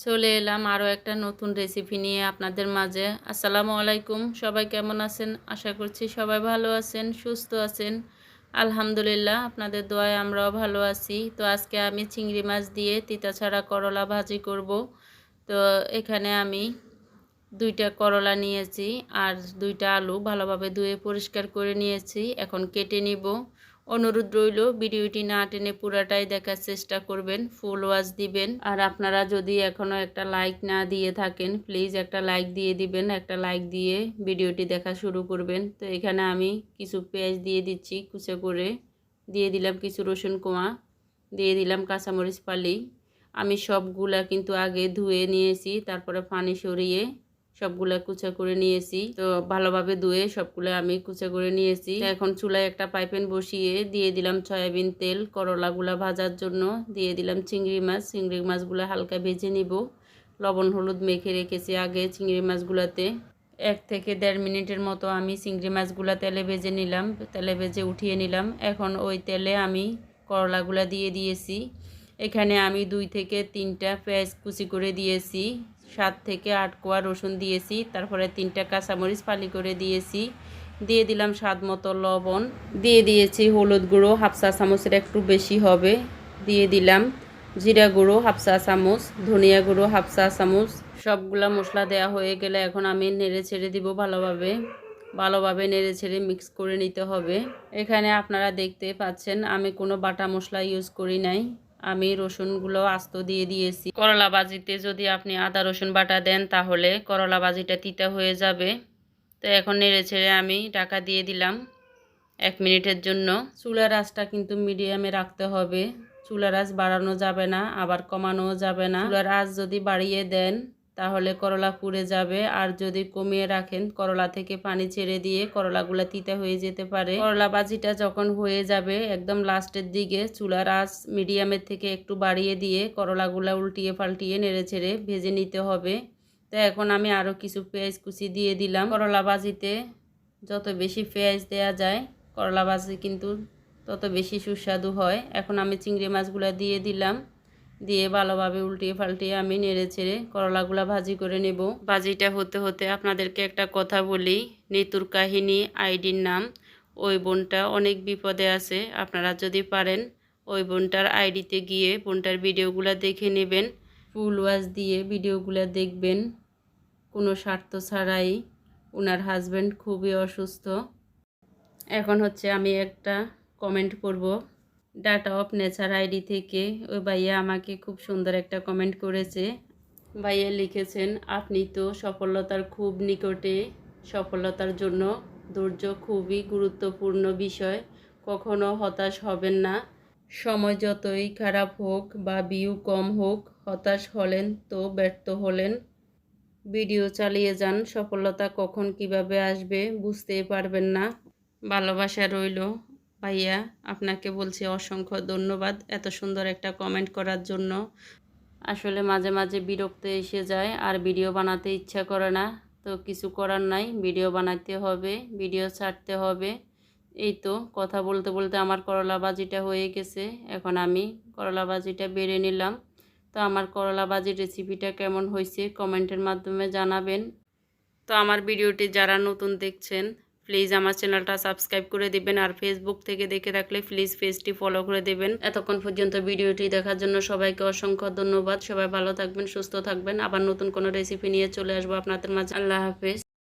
চলে এলাম আরও একটা নতুন রেসিপি নিয়ে আপনাদের মাঝে। আসসালামু আলাইকুম, সবাই কেমন আছেন? আশা করছি সবাই ভালো আছেন, সুস্থ আছেন। আলহামদুলিল্লাহ, আপনাদের দোয়ায় আমরাও ভালো আছি। তো আজকে আমি চিংড়ি মাছ দিয়ে তিতা ছাড়া করলা ভাজি করব। তো এখানে আমি 2টা করলা নিয়েছি আর 2টা আলু ভালোভাবে ধুয়ে পরিষ্কার করে নিয়েছি। এখন কেটে নিব। অনুরোধ রইল, ভিডিওটি না টেনে পুরাটাই দেখার চেষ্টা করবেন, ফুল ওয়াচ দিবেন। আর আপনারা যদি এখনও একটা লাইক না দিয়ে থাকেন, প্লিজ একটা লাইক দিয়ে দিবেন। একটা লাইক দিয়ে ভিডিওটি দেখা শুরু করবেন। তো এখানে আমি কিছু পেঁয়াজ দিয়ে দিচ্ছি কুচো করে, দিয়ে দিলাম কিছু রসুন কোয়া, দিয়ে দিলাম কাঁচামরিচ ফালি। আমি সবগুলা কিন্তু আগে ধুয়ে নিয়েছি, তারপরে পানি সরিয়ে সবগুলা কুচা করে নিয়েছি। তো ভালোভাবে ধুয়ে সবগুলো আমি কুচা করে নিয়েছি। এখন চুলায় একটা পাইপ্যান বসিয়ে দিয়ে দিলাম সয়াবিন তেল করলাগুলা ভাজার জন্য। দিয়ে দিলাম চিংড়ি মাছগুলো হালকা ভেজে নিব। লবণ হলুদ মেখে রেখেছি আগে চিংড়ি মাছগুলোতে। 1 থেকে 1.5 মিনিটের মতো আমি চিংড়ি মাছগুলা তেলে ভেজে নিলাম, তেলে ভেজে উঠিয়ে নিলাম। এখন ওই তেলে আমি করলাগুলা দিয়ে দিয়েছি। এখানে আমি 2 থেকে 3টা পেঁয়াজ কুচি করে দিয়েছি, 7 থেকে 8 কোয়া রসুন দিয়েছি, তারপরে 3টা কাঁচামরিচ ফালি করে দিয়েছি। দিয়ে দিলাম স্বাদ মতো লবণ, দিয়ে দিয়েছি হলুদ গুঁড়ো 1/2 চা চামচের একটু বেশি হবে। দিয়ে দিলাম জিরা গুঁড়ো 1/2 চা চামচ, ধনিয়া গুঁড়ো 1/2 চা চামচ। সবগুলা মশলা দেওয়া হয়ে গেলে এখন আমি নেড়ে ছেড়ে দিব ভালোভাবে নেড়ে ছেড়ে মিক্স করে নিতে হবে। এখানে আপনারা দেখতে পাচ্ছেন আমি কোনো বাটা মশলা ইউজ করি নাই, আমি রসুনগুলো আস্ত দিয়ে দিয়েছি। করলা ভাজিতে যদি আপনি আদা রসুন বাটা দেন তাহলে করলা ভাজিটা তিতা হয়ে যাবে। তো এখন নেড়ে ছেড়ে আমি ঢাকা দিয়ে দিলাম 1 মিনিটের জন্য। চুলার আঁচটা কিন্তু মিডিয়ামে রাখতে হবে, চুলার আঁচ বাড়ানো যাবে না, আবার কমানোও যাবে না। চুলার আঁচ যদি বাড়িয়ে দেন তাহলে করলা পুড়ে যাবে, আর যদি কমিয়ে রাখেন করলা থেকে পানি ছেড়ে দিয়ে করলাগুলো তিতা হয়ে যেতে পারে। করলা ভাজিটা যখন হয়ে যাবে একদম লাস্টের দিকে চুলার আঁচ মিডিয়ামের থেকে একটু বাড়িয়ে দিয়ে করলাগুলো উল্টিয়ে পাল্টিয়ে নেড়ে ছেড়ে ভেজে নিতে হবে। তো এখন আমি আরও কিছু পেঁয়াজ কুচি দিয়ে দিলাম। করলা ভাজিতে যত বেশি পেঁয়াজ দেওয়া যায় করলা ভাজি কিন্তু তত বেশি সুস্বাদু হয়। এখন আমি চিংড়ি মাছগুলো দিয়ে দিলাম, দিয়ে ভালোভাবে উল্টিয়ে পাল্টিয়ে আমি নেড়ে ছেড়ে করলাগুলা ভাজি করে নেব। ভাজিটা হতে হতে আপনাদেরকে একটা কথা বলি, নিতুর কাহিনী আইডির নাম। ওই বোনটা অনেক বিপদে আছে, আপনারা যদি পারেন ওই বোনটার আইডিতে গিয়ে বোনটার ভিডিওগুলো দেখে নেবেন, ফুল ওয়াচ দিয়ে ভিডিওগুলো দেখবেন কোনো স্বার্থ ছাড়াই। ওনার হাজব্যান্ড খুবই অসুস্থ। এখন হচ্ছে আমি একটা কমেন্ট করব ডাটা অফ নেচার আইডি থেকে। ওই ভাইয়া আমাকে খুব সুন্দর একটা কমেন্ট করেছে। ভাইয়া লিখেছেন, আপনি তো সফলতার খুব নিকটে, সফলতার জন্য ধৈর্য খুবই গুরুত্বপূর্ণ বিষয়, কখনো হতাশ হবেন না। সময় যতই খারাপ হোক বা ভিউ কম হোক, হতাশ হলেন তো ব্যর্থ হলেন, ভিডিও চালিয়ে যান, সফলতা কখন কিভাবে আসবে বুঝতেই পারবেন না। ভালোবাসা রইল। ভাইয়া আপনাকে বলছি অসংখ্য ধন্যবাদ এত সুন্দর একটা কমেন্ট করার জন্য। আসলে মাঝে মাঝে বিরক্ত এসে যায় আর ভিডিও বানাতে ইচ্ছা করে না, তো কিছু করার নাই, ভিডিও বানাতে হবে, ভিডিও ছাড়তে হবে। এই তো কথা বলতে বলতে আমার করলা ভাজিটা হয়ে গেছে। এখন আমি করলা ভাজিটা বেড়ে নিলাম। তো আমার করলা ভাজির রেসিপিটা কেমন হয়েছে কমেন্টের মাধ্যমে জানাবেন। তো আমার ভিডিওটি যারা নতুন দেখছেন প্লিজ আমার চ্যানেলটা সাবস্ক্রাইব করে দিবেন, আর ফেসবুক থেকে দেখে থাকলে প্লিজ পেজটি ফলো করে দেবেন। এতক্ষণ পর্যন্ত ভিডিওটি দেখার জন্য সবাইকে অসংখ্য ধন্যবাদ। সবাই ভালো থাকবেন, সুস্থ থাকবেন। আবার নতুন কোনো রেসিপি নিয়ে চলে আসবো আপনাদের মাঝে। আল্লাহ হাফেজ।